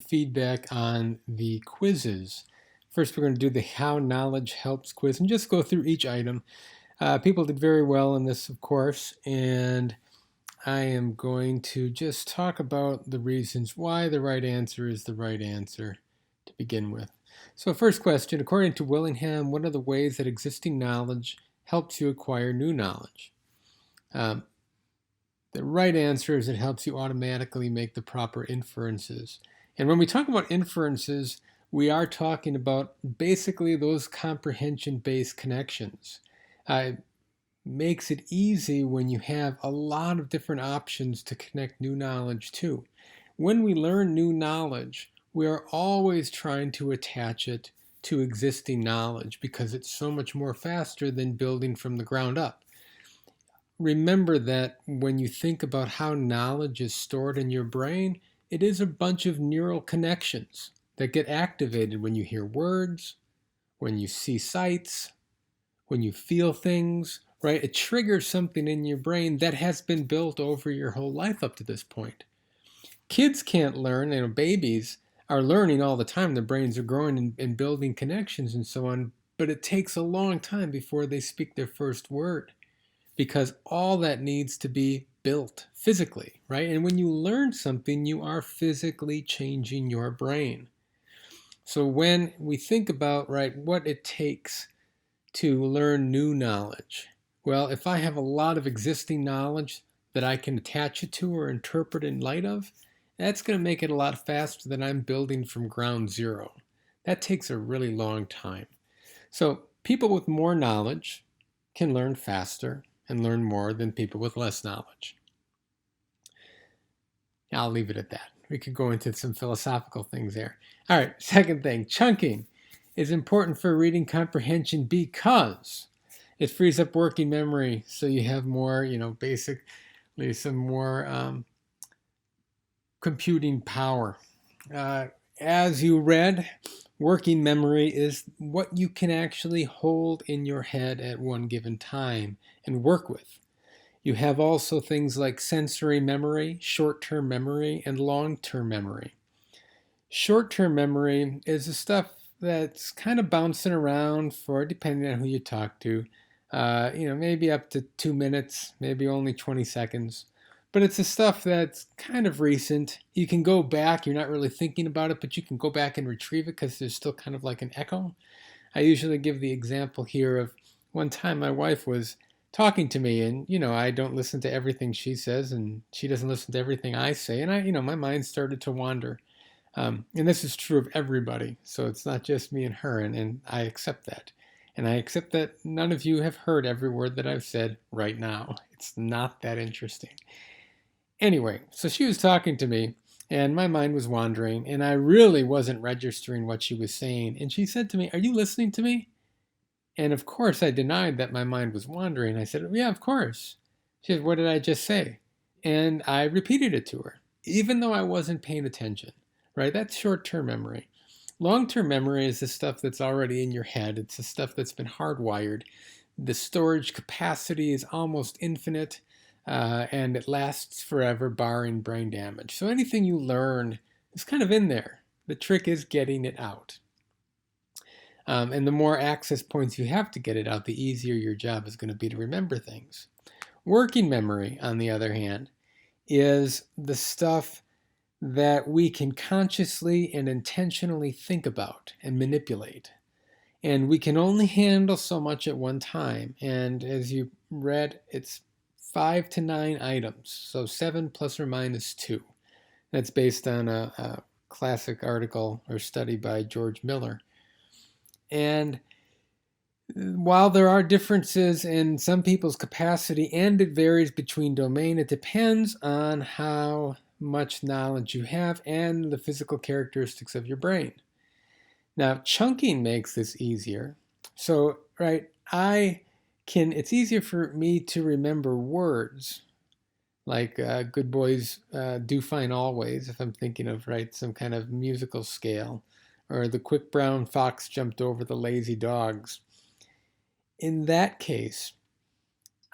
feedback on the quizzes. First, we're going to do the How Knowledge Helps quiz and just go through each item. People did very well in this, of course, and I am going to just talk about the reasons why the right answer is the right answer to begin with. So, first question, according to Willingham, what are the ways that existing knowledge helps you acquire new knowledge? The right answer is it helps you automatically make the proper inferences. And when we talk about inferences, we are talking about basically those comprehension-based connections. It makes it easy when you have a lot of different options to connect new knowledge to. When we learn new knowledge, we are always trying to attach it to existing knowledge because it's so much more faster than building from the ground up. Remember that when you think about how knowledge is stored in your brain, it is a bunch of neural connections that get activated when you hear words, when you see sights, when you feel things, right? It triggers something in your brain that has been built over your whole life up to this point. Kids can't learn, babies are learning all the time. Their brains are growing and building connections and so on, but it takes a long time before they speak their first word, because all that needs to be built physically, right? And when you learn something, you are physically changing your brain. So when we think about, right, what it takes to learn new knowledge, well, if I have a lot of existing knowledge that I can attach it to or interpret in light of, that's going to make it a lot faster than I'm building from ground zero. That takes a really long time. So people with more knowledge can learn faster and learn more than people with less knowledge. I'll leave it at that. We could go into some philosophical things there. All right, second thing, chunking is important for reading comprehension because it frees up working memory, so you have more, basically some more computing power. As you read, working memory is what you can actually hold in your head at one given time and work with. You have also things like sensory memory, short-term memory, and long-term memory. Short-term memory is the stuff that's kind of bouncing around for, depending on who you talk to, maybe up to 2 minutes, maybe only 20 seconds. But it's the stuff that's kind of recent. You can go back, you're not really thinking about it, but you can go back and retrieve it because there's still kind of like an echo. I usually give the example here of one time my wife was talking to me, and I don't listen to everything she says, and she doesn't listen to everything I say, and my mind started to wander. And this is true of everybody, so it's not just me and her, and I accept that. And I accept that none of you have heard every word that I've said right now. It's not that interesting. Anyway, so she was talking to me, and my mind was wandering, and I really wasn't registering what she was saying. And she said to me, "Are you listening to me?" And of course, I denied that my mind was wandering. I said, "Yeah, of course." She said, "What did I just say?" And I repeated it to her, even though I wasn't paying attention, right? That's short-term memory. Long-term memory is the stuff that's already in your head. It's the stuff that's been hardwired. The storage capacity is almost infinite, and it lasts forever, barring brain damage. So anything you learn is kind of in there. The trick is getting it out. And the more access points you have to get it out, the easier your job is going to be to remember things. Working memory, on the other hand, is the stuff that we can consciously and intentionally think about and manipulate. And we can only handle so much at one time. And as you read, it's 5 to 9 items, so 7 plus or minus 2. That's based on a classic article or study by George Miller. And while there are differences in some people's capacity and it varies between domain, it depends on how much knowledge you have and the physical characteristics of your brain. Now, chunking makes this easier. So, right, it's easier for me to remember words like good boys do fine always, if I'm thinking of, right, some kind of musical scale, or the quick brown fox jumped over the lazy dogs. In that case,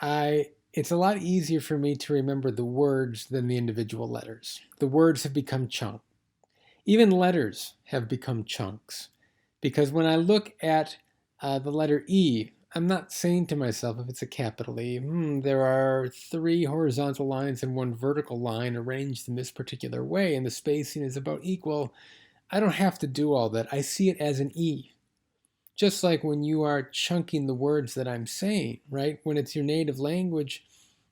it's a lot easier for me to remember the words than the individual letters. The words have become chunk. Even letters have become chunks, because when I look at the letter E, I'm not saying to myself, if it's a capital E, there are 3 horizontal lines and 1 vertical line arranged in this particular way, and the spacing is about equal. I don't have to do all that. I see it as an E. Just like when you are chunking the words that I'm saying, right? When it's your native language,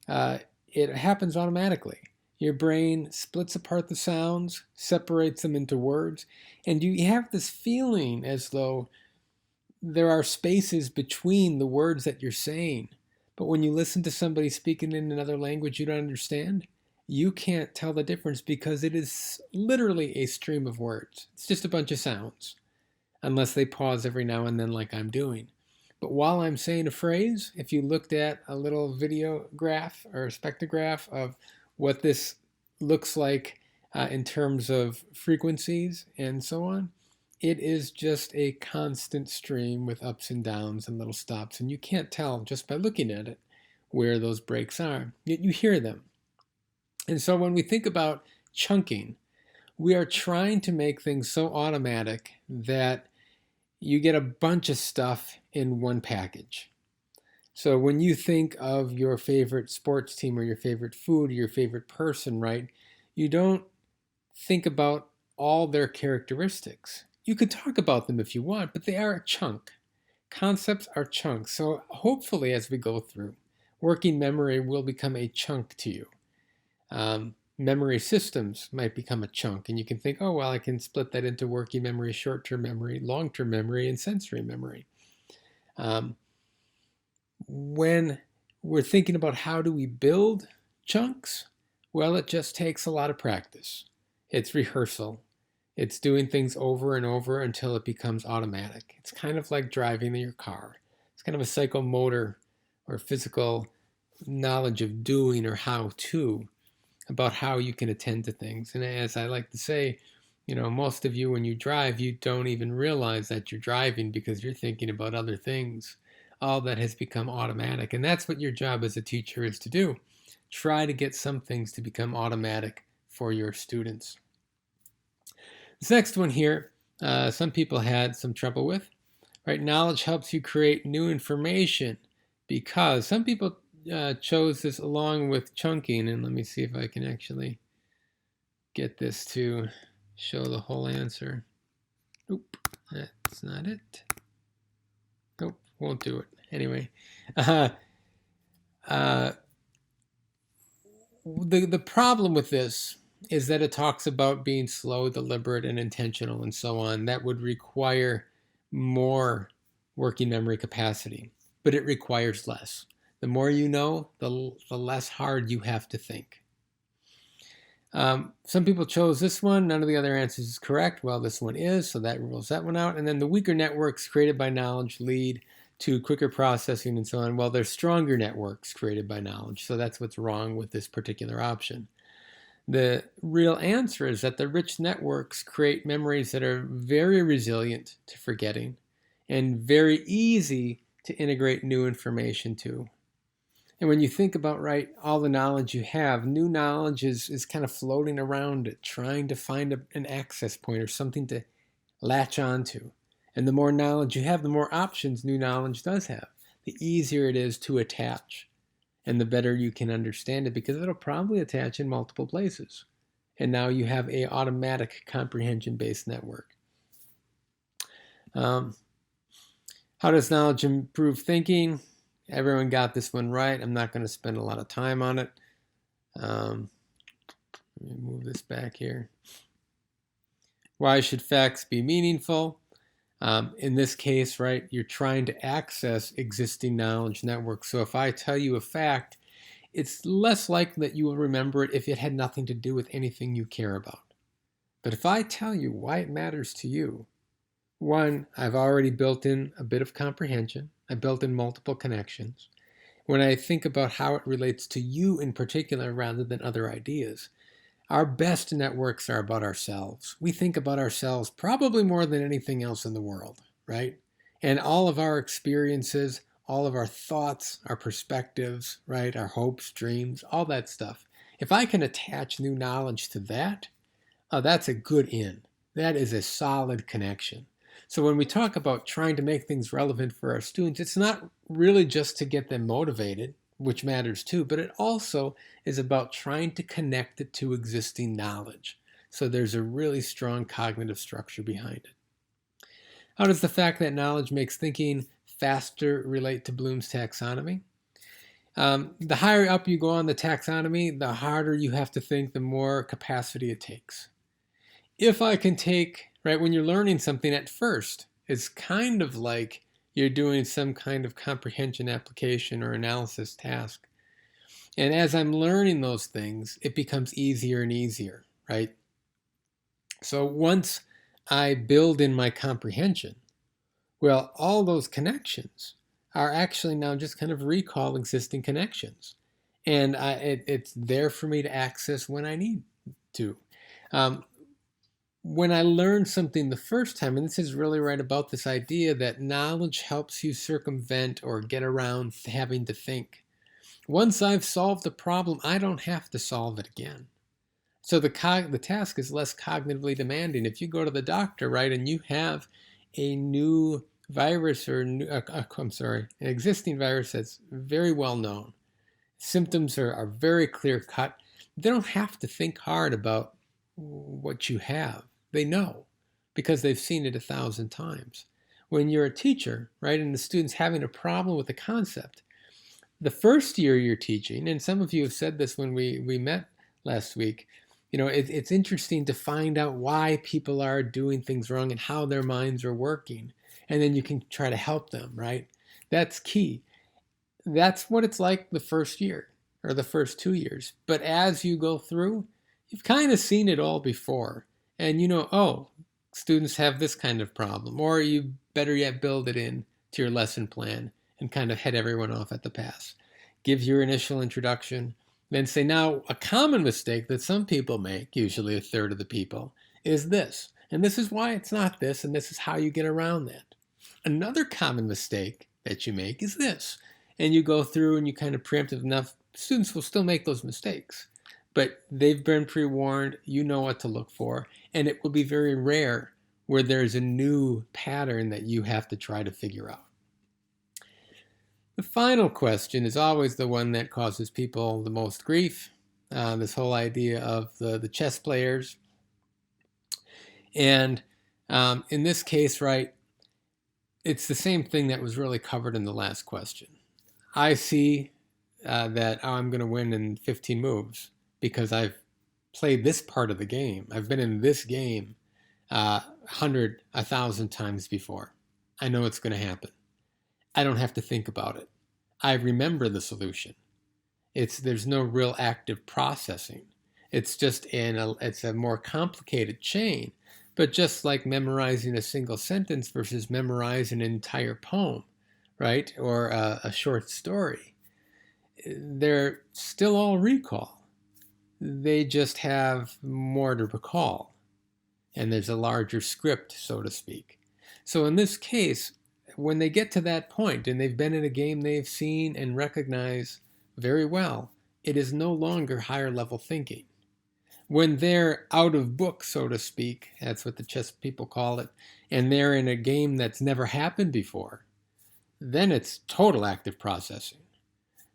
it happens automatically. Your brain splits apart the sounds, separates them into words, and you have this feeling as though there are spaces between the words that you're saying. But when you listen to somebody speaking in another language you don't understand, you can't tell the difference because it is literally a stream of words. It's just a bunch of sounds, unless they pause every now and then like I'm doing. But while I'm saying a phrase, if you looked at a little video graph or a spectrograph of what this looks like in terms of frequencies and so on, it is just a constant stream with ups and downs and little stops, and you can't tell just by looking at it where those breaks are, yet you hear them. And so when we think about chunking, we are trying to make things so automatic that you get a bunch of stuff in one package. So when you think of your favorite sports team or your favorite food or your favorite person, right, you don't think about all their characteristics. You could talk about them if you want, but they are a chunk. Concepts are chunks. So hopefully as we go through, working memory will become a chunk to you. Memory systems might become a chunk, and you can think, oh, well, I can split that into working memory, short-term memory, long-term memory, and sensory memory. When we're thinking about how do we build chunks, well, it just takes a lot of practice. It's rehearsal. It's doing things over and over until it becomes automatic. It's kind of like driving your car. It's kind of a psychomotor or physical knowledge of doing or how to, about how you can attend to things. And as I like to say, most of you, when you drive, you don't even realize that you're driving because you're thinking about other things. All that has become automatic. And that's what your job as a teacher is to do. Try to get some things to become automatic for your students. This next one here, some people had some trouble with. Right? Knowledge helps you create new information, because some people chose this along with chunking. And let me see if I can actually get this to show the whole answer. Nope, that's not it. Nope, won't do it. Anyway, the problem with this is that it talks about being slow, deliberate, and intentional, and so on. That would require more working memory capacity, but it requires less. The more you know, the less hard you have to think. Some people chose this one. None of the other answers is correct. Well, this one is, so that rules that one out. And then the weaker networks created by knowledge lead to quicker processing and so on. Well, there's stronger networks created by knowledge, so that's what's wrong with this particular option. The real answer is that the rich networks create memories that are very resilient to forgetting and very easy to integrate new information to. And when you think about, right, all the knowledge you have, new knowledge is kind of floating around it, trying to find an access point or something to latch onto. And the more knowledge you have, the more options new knowledge does have. The easier it is to attach, and the better you can understand it, because it'll probably attach in multiple places. And now you have an automatic comprehension-based network. How does knowledge improve thinking? Everyone got this one right. I'm not going to spend a lot of time on it. Let me move this back here. Why should facts be meaningful? In this case, right, you're trying to access existing knowledge networks. So if I tell you a fact, it's less likely that you will remember it if it had nothing to do with anything you care about. But if I tell you why it matters to you, one, I've already built in a bit of comprehension. I built in multiple connections. When I think about how it relates to you in particular rather than other ideas, our best networks are about ourselves. We think about ourselves probably more than anything else in the world, right? And all of our experiences, all of our thoughts, our perspectives, right? Our hopes, dreams, all that stuff. If I can attach new knowledge to that, that's a good in. That is a solid connection. So when we talk about trying to make things relevant for our students, it's not really just to get them motivated, which matters too, but it also is about trying to connect it to existing knowledge. So there's a really strong cognitive structure behind it. How does the fact that knowledge makes thinking faster relate to Bloom's taxonomy? The higher up you go on the taxonomy, the harder you have to think, the more capacity it takes. If I can take, right, when you're learning something at first, it's kind of like you're doing some kind of comprehension application or analysis task. And as I'm learning those things, it becomes easier and easier, right? So once I build in my comprehension, well, all those connections are actually now just kind of recall existing connections. And it's there for me to access when I need to. When I learned something the first time, and this is really right about this idea that knowledge helps you circumvent or get around having to think. Once I've solved the problem, I don't have to solve it again. So the task is less cognitively demanding. If you go to the doctor, right, and you have a new virus or an existing virus that's very well known, symptoms are very clear cut. They don't have to think hard about what you have. They know because they've seen it 1,000 times. When you're a teacher, right, and the student's having a problem with the concept, the first year you're teaching, and some of you have said this when we met last week, it's interesting to find out why people are doing things wrong and how their minds are working. And then you can try to help them, right? That's key. That's what it's like the first year or the first 2 years. But as you go through, you've kind of seen it all before. And oh, students have this kind of problem. Or you better yet build it in to your lesson plan and kind of head everyone off at the pass. Give your initial introduction. Then say, now, a common mistake that some people make, usually a third of the people, is this. And this is why it's not this, and this is how you get around that. Another common mistake that you make is this. And you go through and you kind of preempt enough. Students will still make those mistakes. But they've been pre-warned, you know what to look for, and it will be very rare where there's a new pattern that you have to try to figure out. The final question is always the one that causes people the most grief, this whole idea of the chess players. And in this case, right, it's the same thing that was really covered in the last question. I see that I'm going to win in 15 moves because I've played this part of the game. I've been in this game 100, 1,000 times before. I know it's going to happen. I don't have to think about it. I remember the solution. There's no real active processing. It's just it's a more complicated chain. But just like memorizing a single sentence versus memorizing an entire poem, right, or a short story, they're still all recall. They just have more to recall. And there's a larger script, so to speak. So in this case, when they get to that point and they've been in a game they've seen and recognize very well, it is no longer higher level thinking. When they're out of book, so to speak, that's what the chess people call it, and they're in a game that's never happened before, then it's total active processing.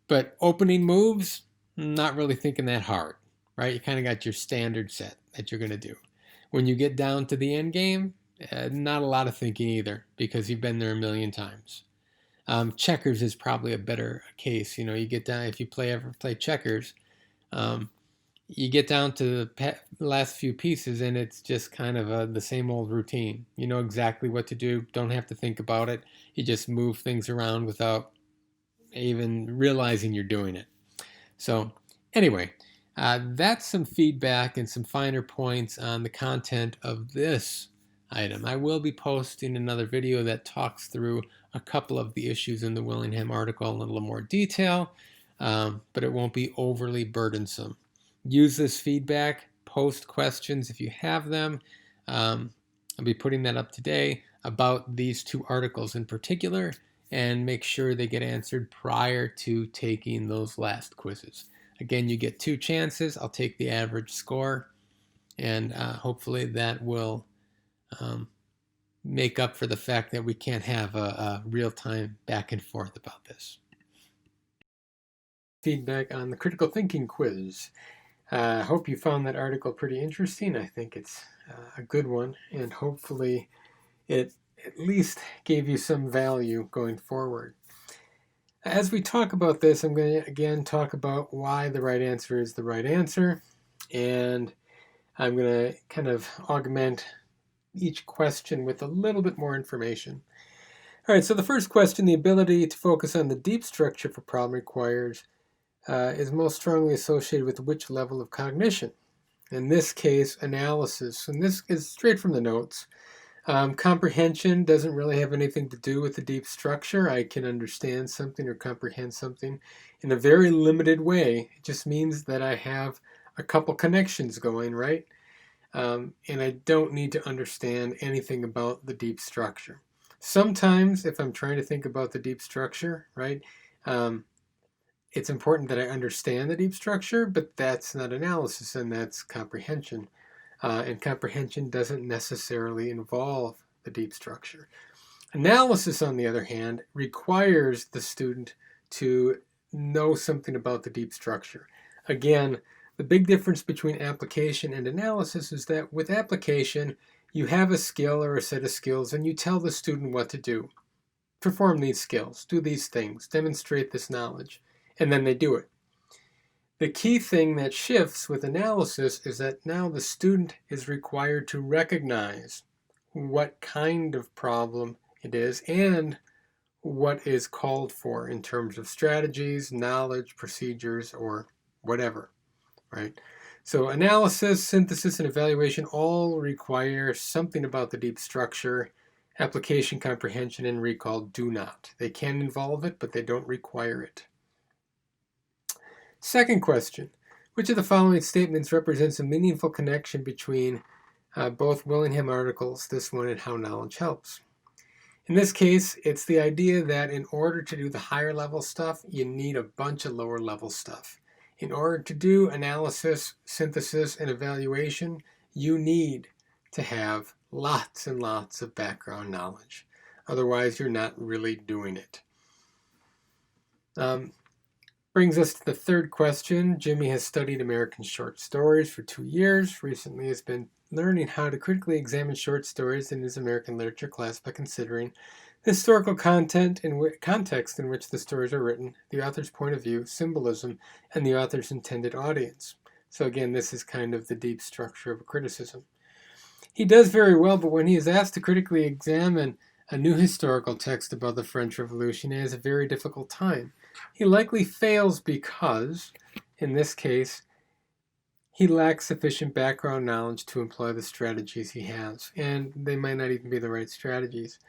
But opening moves, not really thinking that hard, right? You kind of got your standard set that you're going to do. When you get down to the end game, not a lot of thinking either because you've been there a million times. Checkers is probably a better case. You get down, if you ever play checkers, you get down to the last few pieces and it's just kind of the same old routine. You know exactly what to do, don't have to think about it. You just move things around without even realizing you're doing it. So anyway, that's some feedback and some finer points on the content of this item. I will be posting another video that talks through a couple of the issues in the Willingham article in a little more detail, but it won't be overly burdensome. Use this feedback, post questions if you have them. I'll be putting that up today about these two articles in particular, and make sure they get answered prior to taking those last quizzes. Again, you get 2 chances. I'll take the average score, and hopefully that will make up for the fact that we can't have a real-time back and forth about this. Feedback on the critical thinking quiz. I hope you found that article pretty interesting. I think it's a good one, and hopefully it at least gave you some value going forward. As we talk about this, I'm going to again talk about why the right answer is the right answer, and I'm going to kind of augment each question with a little bit more information. All right, so the first question, the ability to focus on the deep structure of a problem requires is most strongly associated with which level of cognition? In this case, analysis. And this is straight from the notes. Comprehension doesn't really have anything to do with the deep structure. I can understand something or comprehend something in a very limited way. It just means that I have a couple connections going, right? And I don't need to understand anything about the deep structure. Sometimes, if I'm trying to think about the deep structure, right, it's important that I understand the deep structure, but that's not analysis, and that's comprehension. And comprehension doesn't necessarily involve the deep structure. Analysis, on the other hand, requires the student to know something about the deep structure. Again, the big difference between application and analysis is that with application, you have a skill or a set of skills, and you tell the student what to do. Perform these skills, do these things, demonstrate this knowledge, and then they do it. The key thing that shifts with analysis is that now the student is required to recognize what kind of problem it is and what is called for in terms of strategies, knowledge, procedures, or whatever, right? So analysis, synthesis, and evaluation all require something about the deep structure. Application, comprehension, and recall do not. They can involve it, but they don't require it. Second question, which of the following statements represents a meaningful connection between both Willingham articles, this one and How Knowledge Helps? In this case, it's the idea that in order to do the higher level stuff, you need a bunch of lower level stuff. In order to do analysis, synthesis, and evaluation, you need to have lots and lots of background knowledge. Otherwise, you're not really doing it. Brings us to the third question. Jimmy has studied American short stories for 2 years. Recently has been learning how to critically examine short stories in his American literature class by considering the historical content and context in which the stories are written, the author's point of view, symbolism, and the author's intended audience. So again, this is kind of the deep structure of a criticism. He does very well, but when he is asked to critically examine a new historical text about the French Revolution, he has a very difficult time. He likely fails because, in this case, he lacks sufficient background knowledge to employ the strategies he has, and they might not even be the right strategies.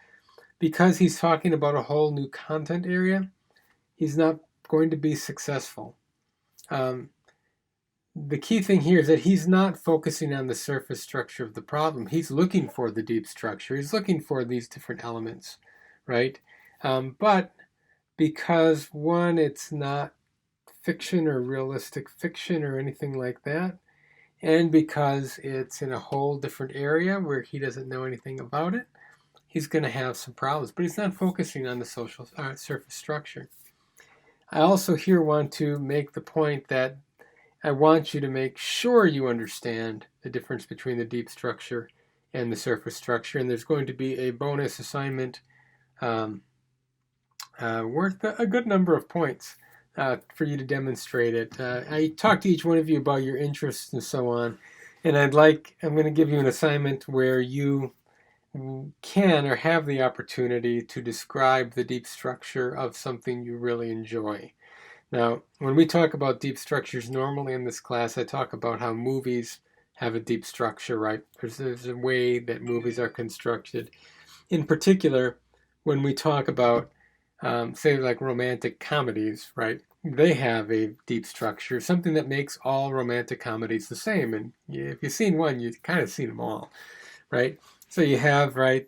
Because he's talking about a whole new content area, he's not going to be successful. The key thing here is that he's not focusing on the surface structure of the problem. He's looking for the deep structure. He's looking for these different elements, right? But because, one, it's not fiction or realistic fiction or anything like that, and because it's in a whole different area where he doesn't know anything about it, he's going to have some problems. But he's not focusing on the social surface structure. I also here want to make the point that I want you to make sure you understand the difference between the deep structure and the surface structure, and there's going to be a bonus assignment worth a good number of points for you to demonstrate it. I talked to each one of you about your interests and so on, and I'm going to give you an assignment where you can or have the opportunity to describe the deep structure of something you really enjoy. Now, when we talk about deep structures normally in this class, I talk about how movies have a deep structure, right? There's a way that movies are constructed. In particular, when we talk about, say, like romantic comedies, right? They have a deep structure, something that makes all romantic comedies the same. And if you've seen one, you've kind of seen them all, right? So you have, right,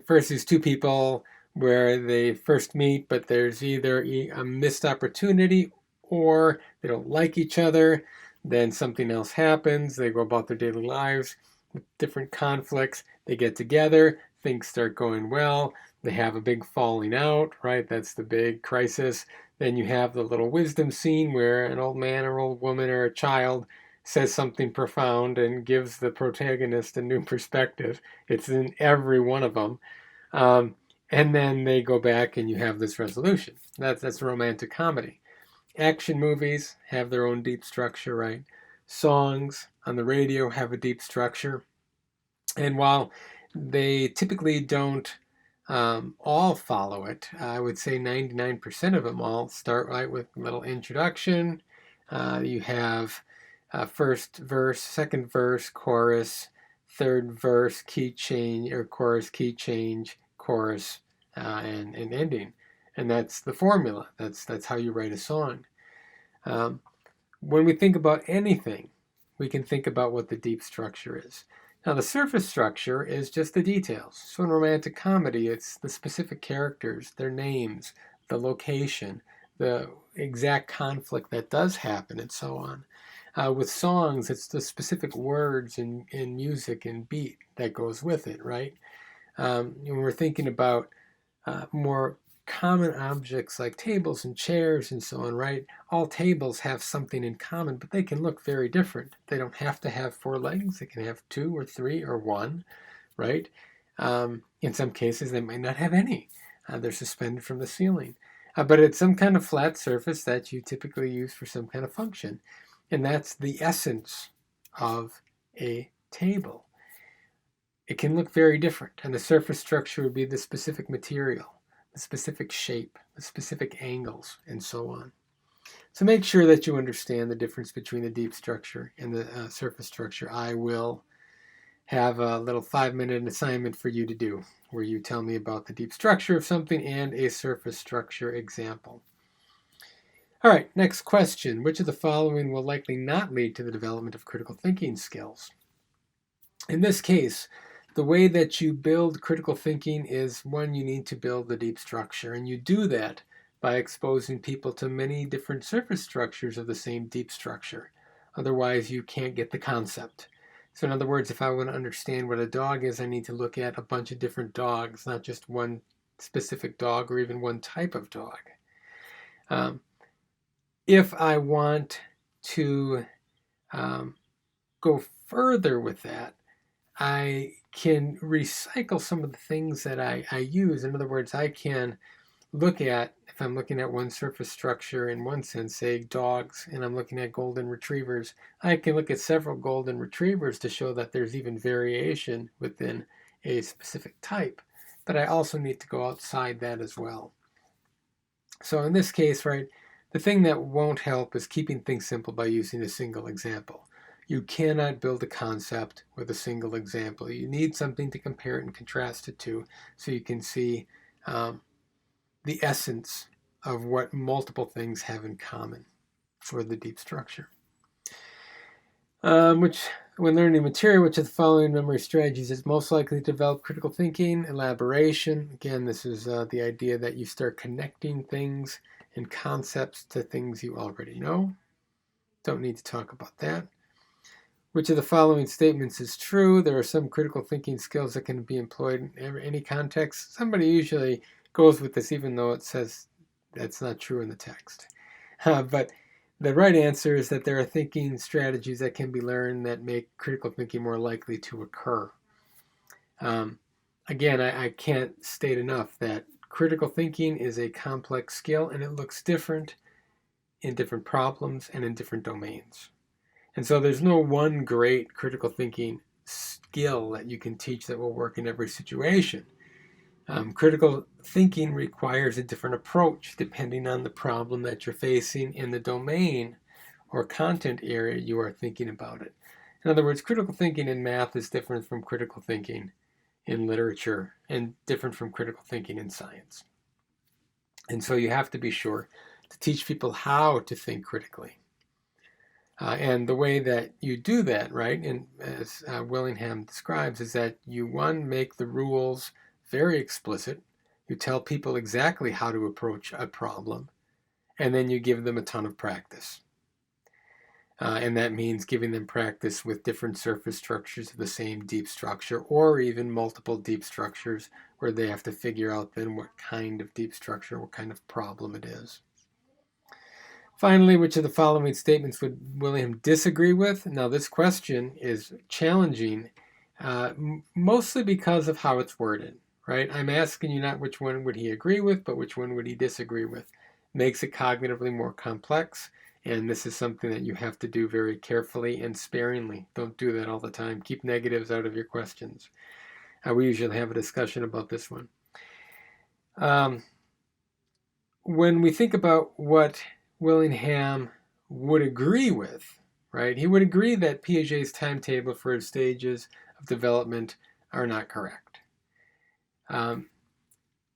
first these two people where they first meet, but there's either a missed opportunity or they don't like each other. Then something else happens. They go about their daily lives with different conflicts. They get together, things start going well, they have a big falling out, right? That's the big crisis. Then you have the little wisdom scene where an old man or old woman or a child says something profound and gives the protagonist a new perspective. It's in every one of them. And then they go back and you have this resolution. That's romantic comedy. Action movies have their own deep structure, right? Songs on the radio have a deep structure. And while they typically don't all follow it, I would say 99% of them all start right with a little introduction. You have first verse, second verse, chorus, third verse, key change, or chorus, key change, chorus, and ending. And that's the formula. That's how you write a song. When we think about anything, we can think about what the deep structure is. Now, the surface structure is just the details. So in romantic comedy, it's the specific characters, their names, the location, the exact conflict that does happen, and so on. With songs, it's the specific words and music and beat that goes with it, right? When we're thinking about more common objects like tables and chairs and so on, right? All tables have something in common, but they can look very different. They don't have to have 4 legs. They can have 2 or 3 or 1, right? In some cases, they might not have any. They're suspended from the ceiling. But it's some kind of flat surface that you typically use for some kind of function. And that's the essence of a table. It can look very different, and the surface structure would be the specific material, the specific shape, the specific angles, and so on. So make sure that you understand the difference between the deep structure and the surface structure. I will have a little 5-minute assignment for you to do, where you tell me about the deep structure of something and a surface structure example. All right, next question. Which of the following will likely not lead to the development of critical thinking skills? In this case, the way that you build critical thinking is, one, you need to build the deep structure, and you do that by exposing people to many different surface structures of the same deep structure. Otherwise, you can't get the concept. So in other words, if I want to understand what a dog is, I need to look at a bunch of different dogs, not just one specific dog or even one type of dog. If I want to go further with that, I can recycle some of the things that I use. In other words, I can look at, if I'm looking at one surface structure in one sense, say dogs, and I'm looking at golden retrievers, I can look at several golden retrievers to show that there's even variation within a specific type. But I also need to go outside that as well. So in this case, right, the thing that won't help is keeping things simple by using a single example. You cannot build a concept with a single example. You need something to compare it and contrast it to, so you can see the essence of what multiple things have in common for the deep structure. When learning material, which of the following memory strategies is most likely to develop critical thinking? Elaboration. Again, this is the idea that you start connecting things and concepts to things you already know. Don't need to talk about that. Which of the following statements is true? There are some critical thinking skills that can be employed in any context. Somebody usually goes with this even though it says that's not true in the text. But the right answer is that there are thinking strategies that can be learned that make critical thinking more likely to occur. Again, I can't state enough that critical thinking is a complex skill, and it looks different in different problems and in different domains. And so there's no one great critical thinking skill that you can teach that will work in every situation. Critical thinking requires a different approach depending on the problem that you're facing in the domain or content area you are thinking about it. In other words, critical thinking in math is different from critical thinking in literature and different from critical thinking in science. And so you have to be sure to teach people how to think critically. And the way that you do that, right, and as Willingham describes, is that you, one, make the rules very explicit. You tell people exactly how to approach a problem, and then you give them a ton of practice. And that means giving them practice with different surface structures of the same deep structure, or even multiple deep structures where they have to figure out then what kind of deep structure, what kind of problem it is. Finally, which of the following statements would William disagree with? Now, this question is challenging, mostly because of how it's worded, right? I'm asking you not which one would he agree with, but which one would he disagree with. Makes it cognitively more complex, and this is something that you have to do very carefully and sparingly. Don't do that all the time. Keep negatives out of your questions. We usually have a discussion about this one. When we think about what Willingham would agree with, right? He would agree that Piaget's timetable for his stages of development are not correct.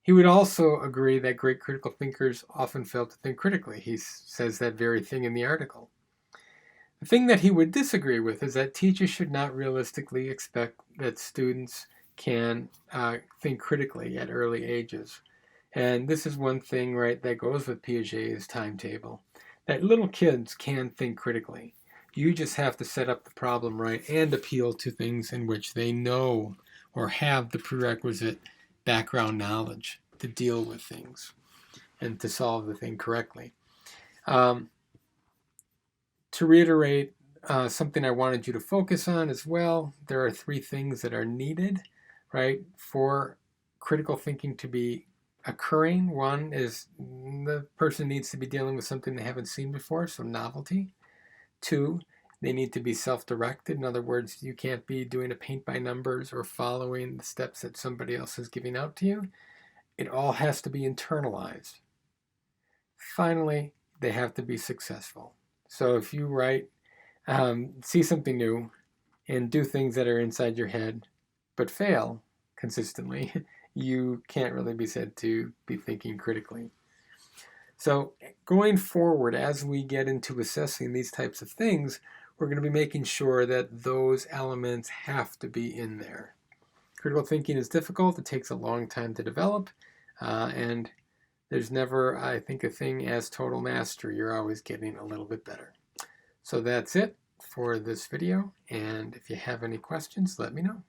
He would also agree that great critical thinkers often fail to think critically. He says that very thing in the article. The thing that he would disagree with is that teachers should not realistically expect that students can think critically at early ages. And this is one thing, right, that goes with Piaget's timetable, that little kids can think critically. You just have to set up the problem right and appeal to things in which they know or have the prerequisite background knowledge to deal with things and to solve the thing correctly. To reiterate something I wanted you to focus on as well, there are 3 things that are needed, right, for critical thinking to be occurring. One is the person needs to be dealing with something they haven't seen before, so novelty. 2, they need to be self-directed. In other words, you can't be doing a paint by numbers or following the steps that somebody else is giving out to you. It all has to be internalized. Finally, they have to be successful. So if you see something new and do things that are inside your head, but fail consistently, you can't really be said to be thinking critically. So going forward, as we get into assessing these types of things, we're going to be making sure that those elements have to be in there. Critical thinking is difficult. It takes a long time to develop. And there's never, I think, a thing as total mastery. You're always getting a little bit better. So that's it for this video. And if you have any questions, let me know.